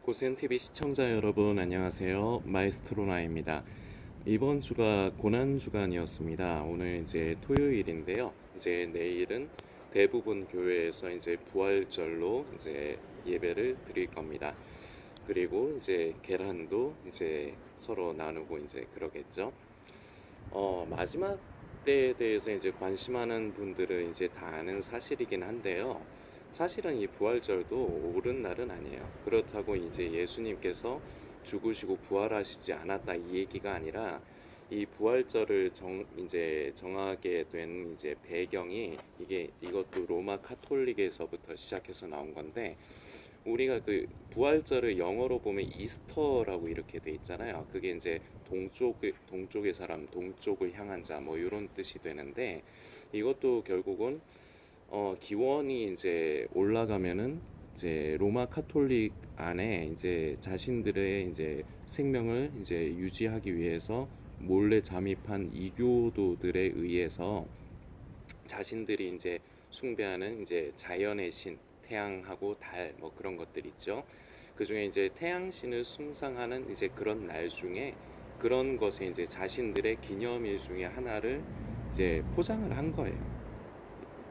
고센TV 시청자 여러분 안녕하세요. 마에스트로나입니다. 이번 주가 고난주간이었습니다. 오늘 이제 토요일인데요. 이제 내일은 대부분 교회에서 이제 부활절로 이제 예배를 드릴 겁니다. 그리고 이제 계란도 이제 서로 나누고 이제 그러겠죠. 마지막 때에 대해서 이제 관심하는 분들은 이제 다 아는 사실이긴 한데요. 사실은 이 부활절도 옳은 날은 아니에요. 그렇다고 이제 예수님께서 죽으시고 부활하시지 않았다 이 얘기가 아니라 이 부활절을 이제 정하게 된 이제 배경이 이것도 로마 카톨릭에서부터 시작해서 나온 건데, 우리가 그 부활절을 영어로 보면 이스터라고 이렇게 돼 있잖아요. 그게 이제 동쪽의 사람, 동쪽을 향한 자 뭐 이런 뜻이 되는데, 이것도 결국은 기원이 이제 올라가면은 이제 로마 카톨릭 안에 이제 자신들의 이제 생명을 이제 유지하기 위해서 몰래 잠입한 이교도들에 의해서 자신들이 이제 숭배하는 이제 자연의 신, 태양하고 달 뭐 그런 것들 있죠. 그 중에 이제 태양신을 숭상하는 이제 그런 날 중에 그런 것에 이제 자신들의 기념일 중에 하나를 이제 포장을 한 거예요.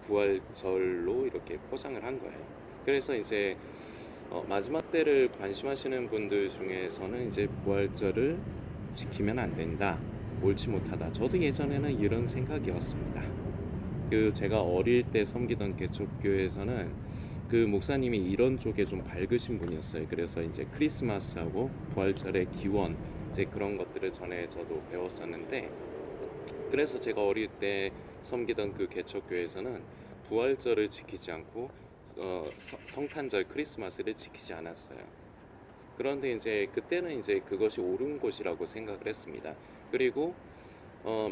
부활절로 이렇게 포장을 한 거예요. 그래서 이제 마지막 때를 관심하시는 분들 중에서는 이제 부활절을 지키면 안 된다, 옳지 못하다. 저도 예전에는 이런 생각이었습니다. 그 제가 어릴 때 섬기던 개척교회에서는 그 목사님이 이런 쪽에 좀 밝으신 분이었어요. 그래서 이제 크리스마스하고 부활절의 기원 이제 그런 것들을 전에 저도 배웠었는데, 그래서 제가 어릴 때 섬기던 그 개척교회에서는 부활절을 지키지 않고 성탄절 크리스마스를 지키지 않았어요. 그런데 이제 그때는 이제 그것이 옳은 것이라고 생각을 했습니다. 그리고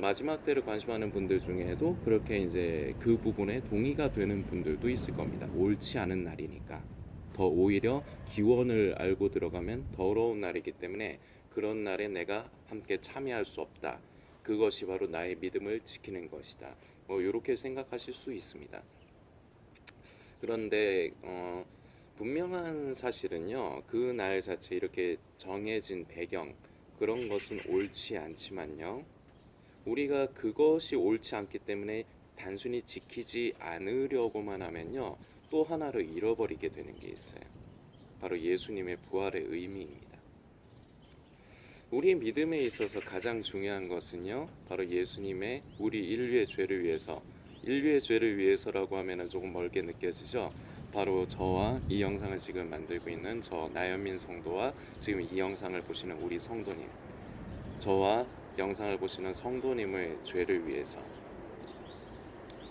마지막 때를 관심하는 분들 중에도 그렇게 이제 그 부분에 동의가 되는 분들도 있을 겁니다. 옳지 않은 날이니까. 더 오히려 기원을 알고 들어가면 더러운 날이기 때문에 그런 날에 내가 함께 참여할 수 없다. 그것이 바로 나의 믿음을 지키는 것이다. 뭐 이렇게 생각하실 수 있습니다. 그런데 분명한 사실은요, 그 날 자체 이렇게 정해진 배경 그런 것은 옳지 않지만요, 우리가 그것이 옳지 않기 때문에 단순히 지키지 않으려고만 하면요, 또 하나를 잃어버리게 되는 게 있어요. 바로 예수님의 부활의 의미입니다. 우리 믿음에 있어서 가장 중요한 것은요, 바로 예수님의 우리 인류의 죄를 위해서라고 하면 조금 멀게 느껴지죠. 바로 저와 이 영상을 지금 만들고 있는 저 나연민 성도와 지금 이 영상을 보시는 우리 성도님, 저와 영상을 보시는 성도님의 죄를 위해서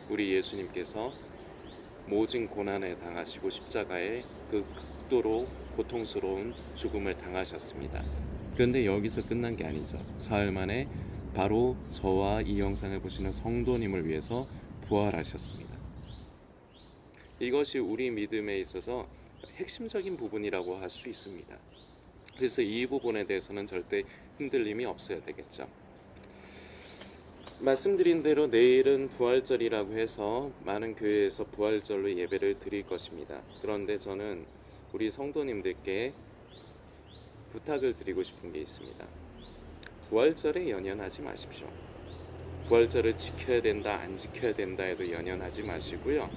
우리 예수님께서 모진 고난을 당하시고 십자가에 그 극도로 고통스러운 죽음을 당하셨습니다. 그런데 여기서 끝난 게 아니죠. 사흘 만에 바로 저와 이 영상을 보시는 성도님을 위해서 부활하셨습니다. 이것이 우리 믿음에 있어서 핵심적인 부분이라고 할 수 있습니다. 그래서 이 부분에 대해서는 절대 흔들림이 없어야 되겠죠. 말씀드린 대로 내일은 부활절이라고 해서 많은 교회에서 부활절로 예배를 드릴 것입니다. 그런데 저는 우리 성도님들께 부탁을 드리고 싶은 게 있습니다. 부활절에 연연하지 마십시오. 부활절을 지켜야 된다, 안 지켜야 된다 해도 연연하지 마시고요.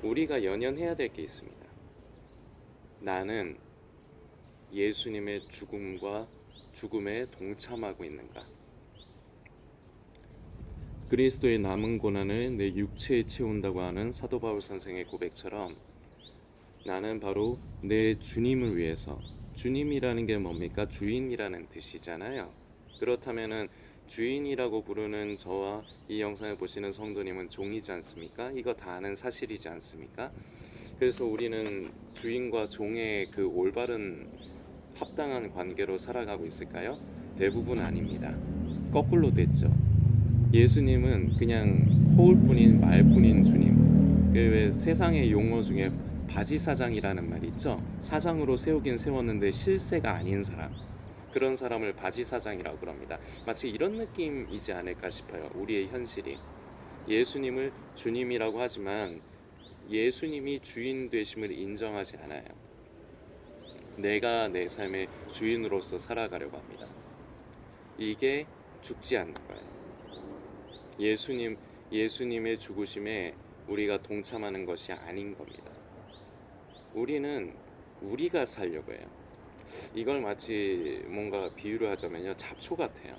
우리가 연연해야 될 게 있습니다. 나는 예수님의 죽음에 동참하고 있는가? 그리스도의 남은 고난을 내 육체에 채운다고 하는 사도 바울 선생의 고백처럼, 나는 바로 내 주님을 위해서, 주님이라는 게 뭡니까? 주인이라는 뜻이잖아요. 그렇다면은 주인이라고 부르는 저와 이 영상을 보시는 성도님은 종이지 않습니까? 이거 다 아는 사실이지 않습니까? 그래서 우리는 주인과 종의 그 올바른 합당한 관계로 살아가고 있을까요? 대부분 아닙니다. 거꾸로 됐죠. 예수님은 그냥 호울뿐인 말뿐인 주님. 왜 세상의 용어 중에 바지사장이라는 말이 있죠. 사장으로 세우긴 세웠는데 실세가 아닌 사람, 그런 사람을 바지사장이라고 그럽니다. 마치 이런 느낌이지 않을까 싶어요. 우리의 현실이 예수님을 주님이라고 하지만 예수님이 주인 되심을 인정하지 않아요. 내가 내 삶의 주인으로서 살아가려고 합니다. 이게 죽지 않는 거예요. 예수님의 죽으심에 우리가 동참하는 것이 아닌 겁니다. 우리는 우리가 살려고 해요. 이걸 마치 뭔가 비유를 하자면요, 잡초 같아요.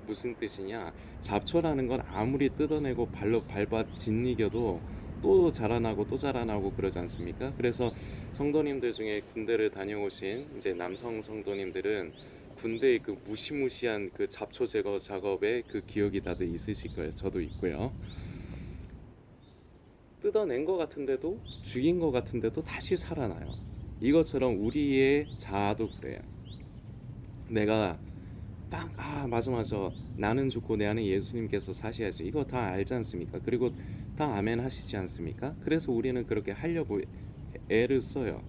무슨 뜻이냐? 잡초라는 건 아무리 뜯어내고 발로 밟아 짓이겨도 또 자라나고 또 자라나고 그러지 않습니까? 그래서 성도님들 중에 군대를 다녀오신 이제 남성 성도님들은 군대의 그 무시무시한 그 잡초 제거 작업에 그 기억이 다들 있으실 거예요. 저도 있고요. 뜯어낸 것 같은데도, 죽인 것 같은데도 다시 살아나요. 이것처럼 우리의 자아도 그래요. 내가 딱 맞아 나는 죽고 내 안에 예수님께서 사셔야지, 이거 다 알지 않습니까? 그리고 다 아멘 하시지 않습니까? 그래서 우리는 그렇게 하려고 애를 써요.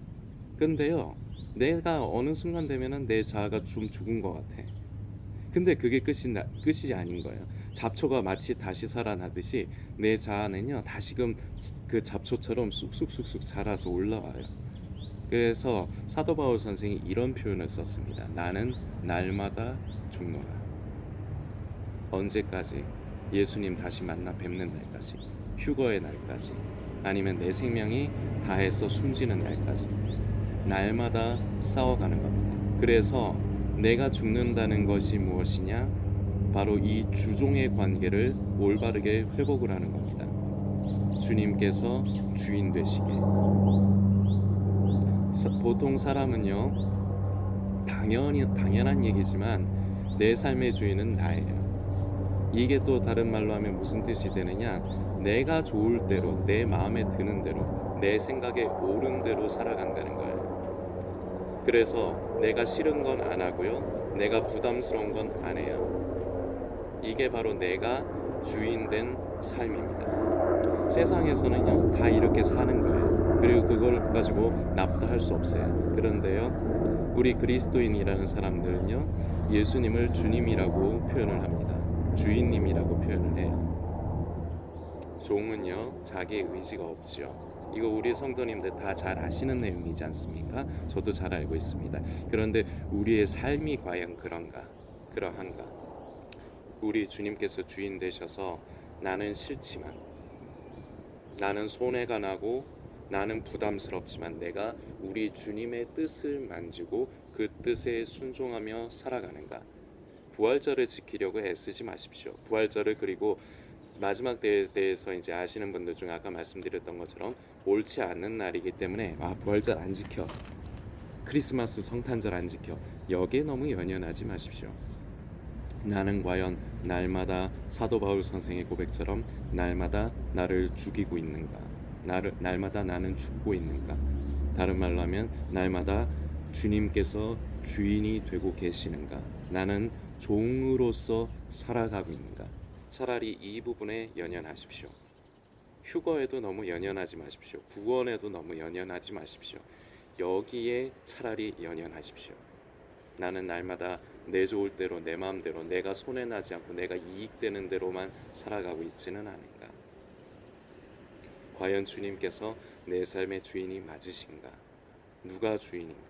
근데요, 내가 어느 순간 되면은 내 자아가 좀 죽은 것 같아. 근데 그게 끝이 아닌 거예요. 잡초가 마치 다시 살아나듯이 내 자아는요, 다시금 그 잡초처럼 쑥쑥쑥쑥 자라서 올라와요. 그래서 사도 바울 선생이 이런 표현을 썼습니다. 나는 날마다 죽노라. 언제까지? 예수님 다시 만나 뵙는 날까지, 휴거의 날까지, 아니면 내 생명이 다해서 숨지는 날까지 날마다 싸워가는 겁니다. 그래서 내가 죽는다는 것이 무엇이냐? 바로 이 주종의 관계를 올바르게 회복을 하는 겁니다. 주님께서 주인 되시게. 보통 사람은요, 당연한 얘기지만 내 삶의 주인은 나예요. 이게 또 다른 말로 하면 무슨 뜻이 되느냐? 내가 좋을 대로, 내 마음에 드는 대로, 내 생각에 옳은 대로 살아간다는 거예요. 그래서 내가 싫은 건 안 하고요, 내가 부담스러운 건 안 해요. 이게 바로 내가 주인 된 삶입니다. 세상에서는요, 다 이렇게 사는 거예요. 그리고 그걸 가지고 나쁘다 할 수 없어요. 그런데요, 우리 그리스도인이라는 사람들은요, 예수님을 주님이라고 표현을 합니다. 주인님이라고 표현을 해요. 종은요, 자기의 의지가 없죠. 이거 우리 성도님들 다 잘 아시는 내용이지 않습니까? 저도 잘 알고 있습니다. 그런데 우리의 삶이 과연 그러한가? 우리 주님께서 주인 되셔서 나는 싫지만, 나는 손해가 나고, 나는 부담스럽지만 내가 우리 주님의 뜻을 만지고 그 뜻에 순종하며 살아가는가? 부활절을 지키려고 애쓰지 마십시오. 부활절을, 그리고 마지막 때에 대해서 이제 아시는 분들 중에 아까 말씀드렸던 것처럼 옳지 않는 날이기 때문에 부활절 안 지켜, 크리스마스 성탄절 안 지켜, 여기에 너무 연연하지 마십시오. 나는 과연 날마다 사도 바울 선생의 고백처럼 날마다 나를 죽이고 있는가? 날마다 나는 죽고 있는가? 다른 말로 하면 날마다 주님께서 주인이 되고 계시는가? 나는 종으로서 살아가고 있는가? 차라리 이 부분에 연연하십시오. 휴거에도 너무 연연하지 마십시오. 구원에도 너무 연연하지 마십시오. 여기에 차라리 연연하십시오. 나는 날마다 내 좋을 대로, 내 마음대로, 내가 손해나지 않고 내가 이익되는 대로만 살아가고 있지는 않은가? 과연 주님께서 내 삶의 주인이 맞으신가? 누가 주인인가?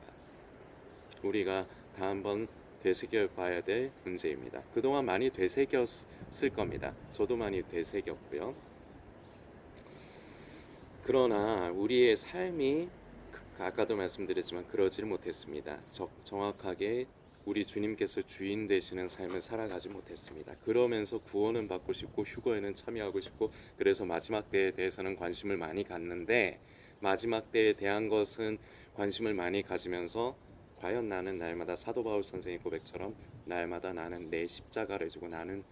우리가 다 한번 되새겨 봐야 될 문제입니다. 그동안 많이 되새겼을 겁니다. 저도 많이 되새겼고요. 그러나 우리의 삶이 아까도 말씀드렸지만 그러질 못했습니다. 정확하게 우리 주님께서 주인 되시는 삶을 살아가지 못했습니다. 그러면서 구원은 받고 싶고 휴거에는 참여하고 싶고, 그래서 마지막 때에 대해서는 관심을 많이 갖는데, 마지막 때에 대한 것은 관심을 많이 가지면서 과연 나는 날마다 사도 바울 선생의 고백처럼 날마다 나는 내 십자가를 지고 나는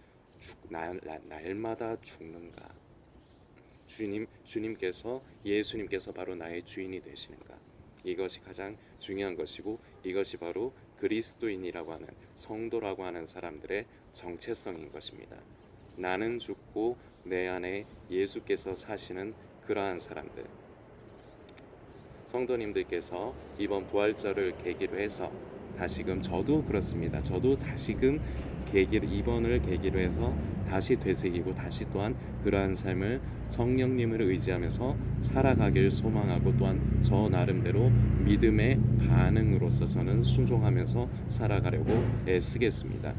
날마다 죽는가? 주님께서, 예수님께서 바로 나의 주인이 되시는가? 이것이 가장 중요한 것이고, 이것이 바로 그리스도인이라고 하는, 성도라고 하는 사람들의 정체성인 것입니다. 나는 죽고 내 안에 예수께서 사시는 그러한 사람들. 성도님들께서 이번 부활절을 계기로 해서 다시금, 저도 그렇습니다. 저도 다시금 이번을 계기로 해서 다시 되새기고 다시 또한 그러한 삶을 성령님을 의지하면서 살아가길 소망하고 또한 저 나름대로 믿음의 반응으로서 저는 순종하면서 살아가려고 애쓰겠습니다.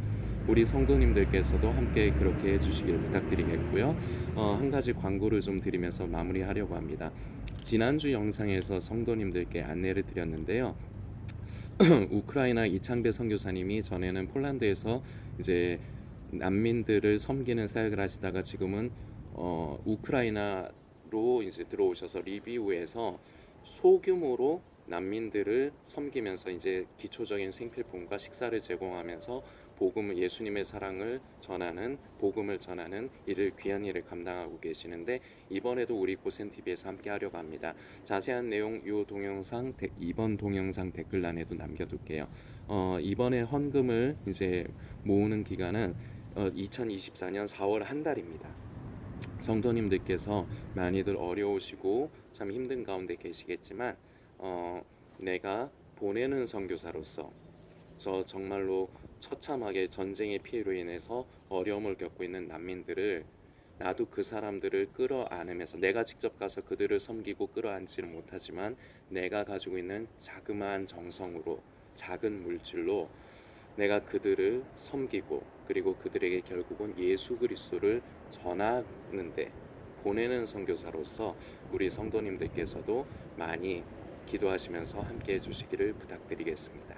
우리 성도님들께서도 함께 그렇게 해주시길 부탁드리겠고요. 한 가지 광고를 좀 드리면서 마무리하려고 합니다. 지난주 영상에서 성도님들께 안내를 드렸는데요. 우크라이나 이창배 선교사님이 전에는 폴란드에서 이제 난민들을 섬기는 사역을 하시다가 지금은 우크라이나로 이제 들어오셔서 리비우에서 소규모로 난민들을 섬기면서 이제 기초적인 생필품과 식사를 제공하면서 예수님의 사랑을 전하는 복음을 전하는 일을 귀한 일을 감당하고 계시는데 이번에도 우리 고센 TV에서 함께 하려고 합니다. 자세한 내용 이 동영상 이번 동영상 댓글란에도 남겨둘게요. 이번에 헌금을 이제 모으는 기간은 2024년 4월 한 달입니다. 성도님들께서 많이들 어려우시고 참 힘든 가운데 계시겠지만 내가 보내는 선교사로서 저 정말로 처참하게 전쟁의 피해로 인해서 어려움을 겪고 있는 난민들을 나도 그 사람들을 끌어안으면서 내가 직접 가서 그들을 섬기고 끌어안지는 못하지만 내가 가지고 있는 자그마한 정성으로 작은 물질로 내가 그들을 섬기고 그리고 그들에게 결국은 예수 그리스도를 전하는데 보내는 선교사로서 우리 성도님들께서도 많이 기도하시면서 함께 해주시기를 부탁드리겠습니다.